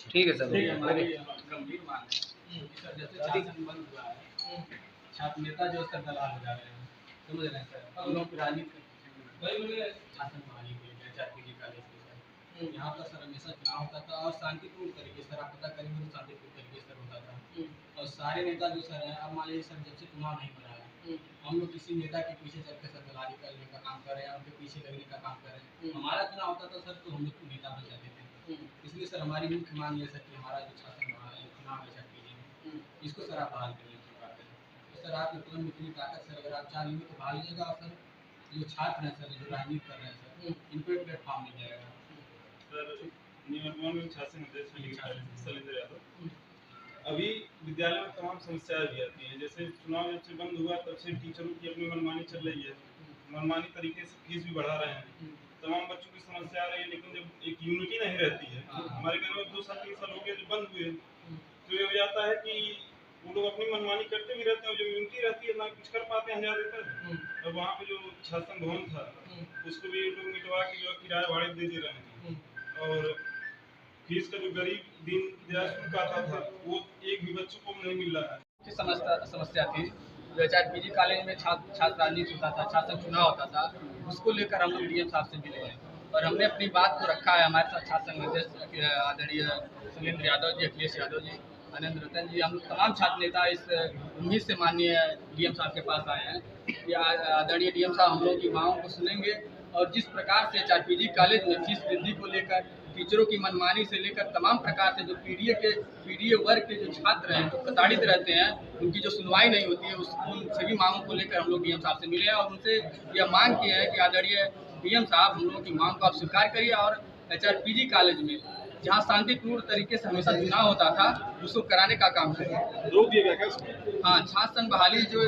ठीक है सर। हमारी गंभीर मांग है सर, जैसे शासन बंद हुआ है, छात्र नेता जो सर दलाल हो जा रहे हैं, समझ रहे हैं सर, हम लोग राजनीति शासन बहाली के लिए चारपीजी कॉलेज के सर यहाँ पर सर हमेशा चुनाव होता था और शांतिपूर्ण तरीके से, आप पता करेंगे तो शांतिपूर्ण तरीके से होता था। और सारे नेता जो सर हैं, अब मान लीजिए सर जब से चुनाव नहीं बना है, हम लोग किसी नेता के पीछे चल के सर दलाली करने का काम कर रहे हैं, उनके पीछे लगने का काम कर रहे हैं। हमारा चुनाव होता था सर तो हम लोग नेता बन जाते थे। इसलिए सर हमारी मुख्य मांग ये सर कि हमारा जो शासन चुनाव है चारपीजी में, इसको सर आप बहाल करिए। तो सर आपके तुरंत में इतनी ताकत सर, अगर आप चाहेंगे तो बहाल लीजिएगा। और सर जो छात्र हैं सर, जो राजनीति कर रहे हैं सर, इनको एक प्लेटफॉर्म मिल जाएगा। सर निवर्तमान शासन अध्यक्ष शैलेंद्र यादव, अभी विद्यालय में तमाम समस्याएं भी आती हैं। जैसे चुनाव जब से बंद हुआ तब से टीचरों की अपनी मनमानी चल रही है, मनमानी तरीके से फीस भी बढ़ा रहे हैं, तमाम बच्चों की समस्या आ रही है। लेकिन जब एक यूनिटी नहीं रहती है, हमारे घर में 2 साल 3 साल हो गए जो बंद हुए, तो ये हो जाता है कि वो लोग अपनी मनमानी करते भी रहते हैं। जो यूनिटी रहती है ना कुछ कर पाते हैं ज़्यादातर। और वहाँ पे जो शासन भवन था उसको भी लोग मिटवा के जो किराया भाड़े दे रहे हैं। और फीस का जो गरीब दिन दयाल शुल्क आता था वो एक भी बच्चों को नहीं मिल रहा है। समस्या थी जो चारपीजी कॉलेज में छात्र राजनीति होता था, छात्र चुनाव होता था, उसको लेकर हम लोग डीएम साहब से मिले हैं और हमने अपनी बात को रखा है। हमारे साथ छात्र संघ अध्यक्ष आदरणीय शैलेंद्र यादव जी, अखिलेश यादव जी, आनंद रतन जी, हम तमाम छात्र नेता इस उम्मीद से माननीय डीएम साहब के पास आए हैं कि आदरणीय डीएम साहब हम लोग की मांगों को सुनेंगे और जिस प्रकार से चारपीजी कॉलेज में फीस वृद्धि को लेकर, टीचरों की मनमानी से लेकर तमाम प्रकार से जो पीडीए वर्ग के जो छात्र हैं, जो प्रताड़ित रहते हैं, उनकी जो सुनवाई नहीं होती है, उन सभी मांगों को लेकर हम लोग डीएम साहब से मिले हैं और उनसे यह मांग की है कि आदरणीय डीएम साहब हम लोगों की मांग को आप स्वीकार करिए और चारपीजी कॉलेज में जहाँ शांतिपूर्ण तरीके से हमेशा चुनाव होता था उसको कराने का काम करें। रोक दिया गया। हाँ, छात्र संघ बहाली जो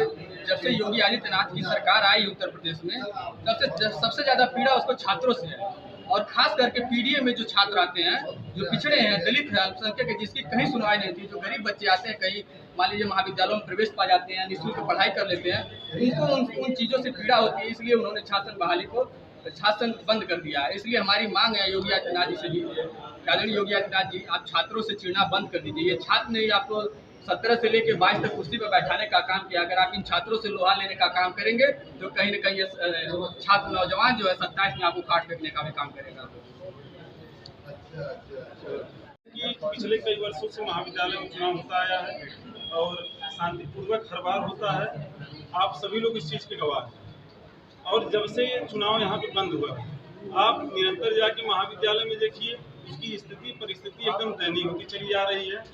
जब से योगी आदित्यनाथ की सरकार आई उत्तर प्रदेश में, तब से सबसे ज़्यादा पीड़ा उसको छात्रों से है और खास करके पीडीए में जो छात्र आते हैं, जो पिछड़े हैं, दलित है, अल्पसंख्यक है, जिसकी कहीं सुनवाई नहीं थी, जो गरीब बच्चे आते हैं, कहीं मान लीजिए महाविद्यालयों में प्रवेश पा जाते हैं, निःशुल्क पढ़ाई कर लेते हैं, उनको उन चीज़ों से पीड़ा होती है। इसलिए उन्होंने छात्र बहाली को छात्र बंद कर दिया है। इसलिए हमारी मांग है योगी आदित्यनाथ जी से भी, आदरणीय योगी आदित्यनाथ जी आप छात्रों से चिढ़ना बंद कर दीजिए। ये छात्र ने आपको 17 से लेकर 22 तक कुर्सी पर बैठाने का काम किया। अगर आप इन छात्रों से लोहा लेने का काम करेंगे तो कहीं न कहीं छात्र नौजवान जो है 27 में आपको काट फेंकने का भी काम करेगा। कि पिछले कई वर्षों से महाविद्यालय में चुनाव होता आया है और शांतिपूर्वक हर बार होता है। आप सभी लोग इस चीज़ के गवाह हैं। और जब से ये चुनाव यहाँ पे बंद हुआ, आप निरंतर जाके महाविद्यालय में देखिए, उसकी स्थिति परिस्थिति एकदम दयनीय होती चली आ रही है।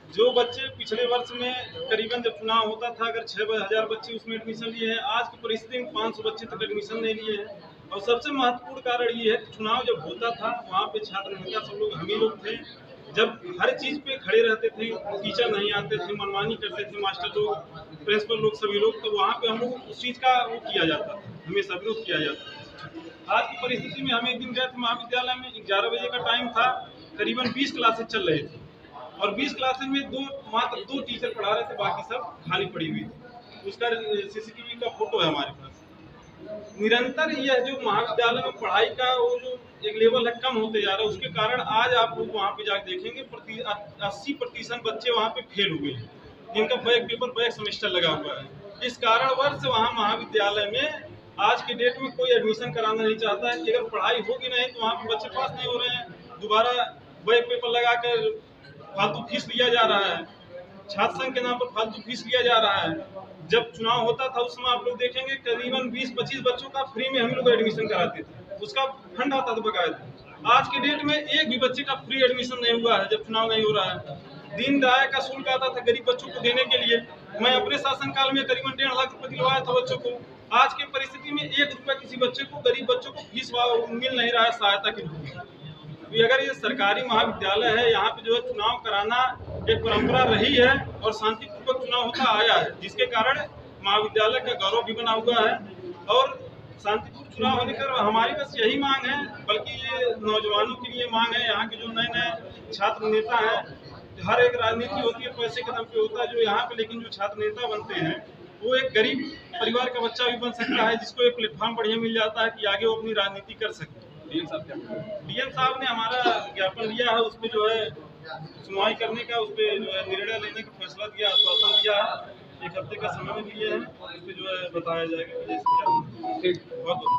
जो बच्चे पिछले वर्ष में करीबन जब चुनाव होता था अगर 6,000 बच्चे उसमें एडमिशन लिए हैं, आज की परिस्थिति में 500 बच्चे तक एडमिशन नहीं लिए हैं। और सबसे महत्वपूर्ण कारण ये है कि चुनाव जब होता था वहाँ पे छात्र नेता सब लोग हम ही लोग थे। जब हर चीज़ पे खड़े रहते थे, टीचर नहीं आते थे, मनमानी करते थे मास्टर लोग, प्रिंसिपल लोग, सभी लोग, तो वहाँ पे हम लोग उस चीज़ का वो किया जाता था, हमेशा विरोध किया जाता था। आज की परिस्थिति में हम एक दिन गए थे महाविद्यालय में, 11 बजे का टाइम था, करीबन 20 क्लासेज चल रही थी और 20 क्लासेज में मात्र 2 टीचर पढ़ा रहे थे, बाकी सब खाली पड़ी हुई थी। उसका CCTV का फोटो है हमारे पास। निरंतर यह जो महाविद्यालय में पढ़ाई का वो जो एक लेवल है कम होते जा रहा है, उसके कारण आज आप लोग वहाँ पे जाकर देखेंगे 80% बच्चे वहाँ पे फेल हुए हैं, जिनका बैक सेमेस्टर लगा हुआ है। इस कारणवश वहाँ महाविद्यालय में आज के डेट में कोई एडमिशन कराना नहीं चाहता है कि अगर पढ़ाई होगी नहीं तो वहाँ पे बच्चे पास नहीं हो रहे हैं। दोबारा बैक पेपर लगाकर फालतू फीस लिया जा रहा है, छात्र संघ के नाम पर फालतू फीस लिया जा रहा है। जब चुनाव होता था उस समय आप लोग देखेंगे करीबन 20-25 बच्चों का फ्री में हम लोग एडमिशन कराते थे, उसका फंड आता था बकायदा। आज के डेट में एक भी बच्चे का फ्री एडमिशन नहीं हुआ है जब चुनाव नहीं हो रहा है। दीन दयाल का शुल्क आता था गरीब बच्चों को देने के लिए, मैं अपने शासनकाल में करीबन 1.5 लाख रुपए दिलवाया था बच्चों को। आज की परिस्थिति में 1 रुपया किसी बच्चे को, गरीब बच्चों को फीस मिल नहीं रहा है सहायता के रूप में। अगर ये सरकारी महाविद्यालय है, यहाँ पे जो है चुनाव कराना एक परंपरा रही है और शांतिपूर्वक चुनाव होता आया है, जिसके कारण महाविद्यालय का गौरव भी बना हुआ है और शांतिपूर्ण चुनाव होने का हमारी बस यही मांग है। बल्कि ये नौजवानों के लिए मांग है, यहाँ के जो नए छात्र नेता हैं, हर एक राजनीति होती है पैसे के दम पे होता है जो यहाँ पे, लेकिन जो छात्र नेता बनते हैं वो एक गरीब परिवार का बच्चा भी बन सकता है, जिसको एक प्लेटफॉर्म बढ़िया मिल जाता है कि आगे वो अपनी राजनीति कर सके। डीएम साहब ने हमारा ज्ञापन लिया है, उसमें जो है सुनवाई करने का, उस पर जो है निर्णय लेने का फैसला दिया, आश्वासन दिया है। 1 हफ्ते का समय भी लिए हैं, उस पर जो है बताया जाएगा कि जैसे क्या। ठीक। बहुत